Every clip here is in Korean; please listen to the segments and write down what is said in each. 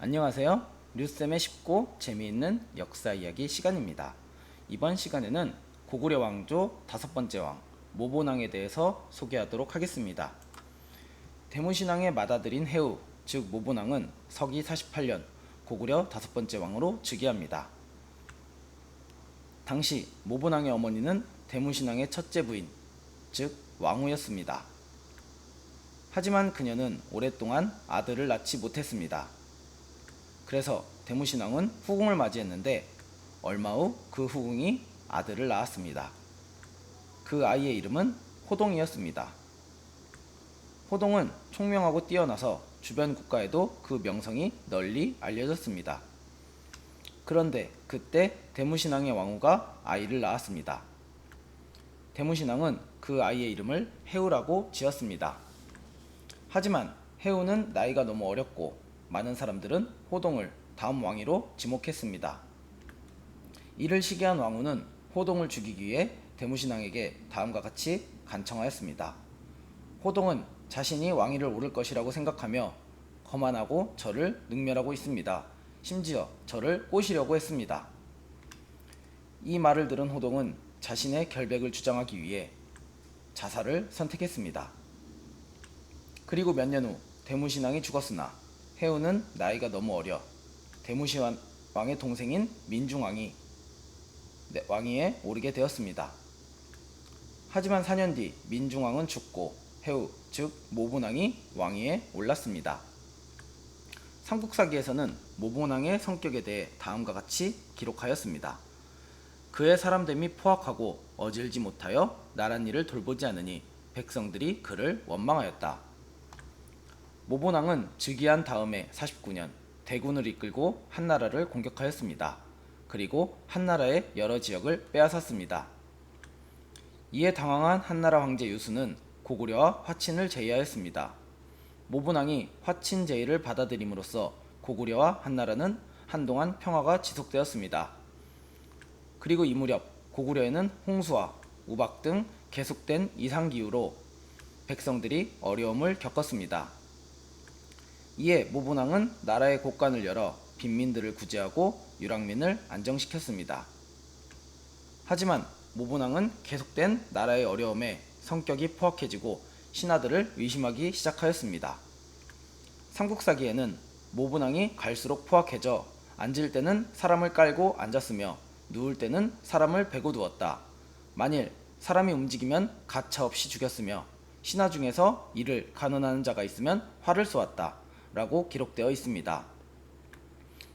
안녕하세요. 류쌤의 쉽고 재미있는 역사 이야기 시간입니다. 이번 시간에는 고구려 왕조 5번째 왕 모본왕에 대해서 소개하도록 하겠습니다. 대무신왕의 맏아들인 해우, 즉 모본왕은 서기 48년 고구려 5번째 왕으로 즉위합니다. 당시 모본왕의 어머니는 대무신왕의 첫째 부인, 즉 왕후였습니다. 하지만 그녀는 오랫동안 아들을 낳지 못했습니다. 그래서 대무신왕은 후궁을 맞이했는데 얼마 후 그 후궁이 아들을 낳았습니다. 그 아이의 이름은 호동이었습니다. 호동은 총명하고 뛰어나서 주변 국가에도 그 명성이 널리 알려졌습니다. 그런데 그때 대무신왕의 왕후가 아이를 낳았습니다. 대무신왕은 그 아이의 이름을 해우라고 지었습니다. 하지만 해우는 나이가 너무 어렸고 많은 사람들은 호동을 다음 왕위로 지목했습니다. 이를 시기한 왕후는 호동을 죽이기 위해 대무신왕에게 다음과 같이 간청하였습니다. 호동은 자신이 왕위를 오를 것이라고 생각하며 거만하고 저를 능멸하고 있습니다. 심지어 저를 꼬시려고 했습니다. 이 말을 들은 호동은 자신의 결백을 주장하기 위해 자살을 선택했습니다. 그리고 몇 년 후 대무신왕이 죽었으나 해우는 나이가 너무 어려 대무신왕의 동생인 민중왕이 왕위에 오르게 되었습니다. 하지만 4년 뒤 민중왕은 죽고 해우, 즉 모본왕이 왕위에 올랐습니다. 삼국사기에서는 모본왕의 성격에 대해 다음과 같이 기록하였습니다. 그의 사람됨이 포악하고 어질지 못하여 나란 일을 돌보지 않으니 백성들이 그를 원망하였다. 모본왕은 즉위한 다음에 49년 대군을 이끌고 한나라를 공격하였습니다. 그리고 한나라의 여러 지역을 빼앗았습니다. 이에 당황한 한나라 황제 유수는 고구려와 화친을 제의하였습니다. 모본왕이 화친 제의를 받아들임으로써 고구려와 한나라는 한동안 평화가 지속되었습니다. 그리고 이 무렵 고구려에는 홍수와 우박 등 계속된 이상기후로 백성들이 어려움을 겪었습니다. 이에 모본왕은 나라의 곳간을 열어 빈민들을 구제하고 유랑민을 안정시켰습니다. 하지만 모본왕은 계속된 나라의 어려움에 성격이 포악해지고 신하들을 의심하기 시작하였습니다. 삼국사기에는 모본왕이 갈수록 포악해져 앉을 때는 사람을 깔고 앉았으며 누울 때는 사람을 베고 누웠다. 만일 사람이 움직이면 가차없이 죽였으며 신하 중에서 이를 간언하는 자가 있으면 활을 쏘았다. 라고 기록되어 있습니다.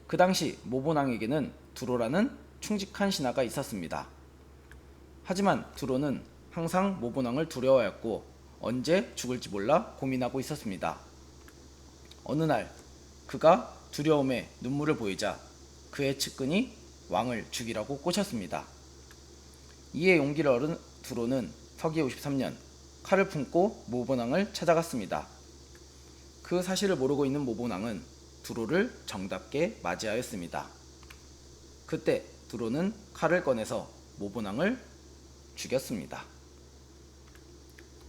그 당시 모본왕에게는 두로라는 충직한 신하가 있었습니다. 하지만 두로는 항상 모본왕을 두려워하였고 언제 죽을지 몰라 고민하고 있었습니다. 어느 날 그가 두려움에 눈물을 보이자 그의 측근이 왕을 죽이라고 꼬셨습니다. 이에 용기를 얻은 두로는 서기 53년 칼을 품고 모본왕을 찾아갔습니다. 그 사실을 모르고 있는 모본왕은 두로를 정답게 맞이하였습니다. 그때 두로는 칼을 꺼내서 모본왕을 죽였습니다.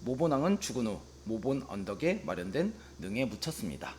모본왕은 죽은 후 모본 언덕에 마련된 능에 묻혔습니다.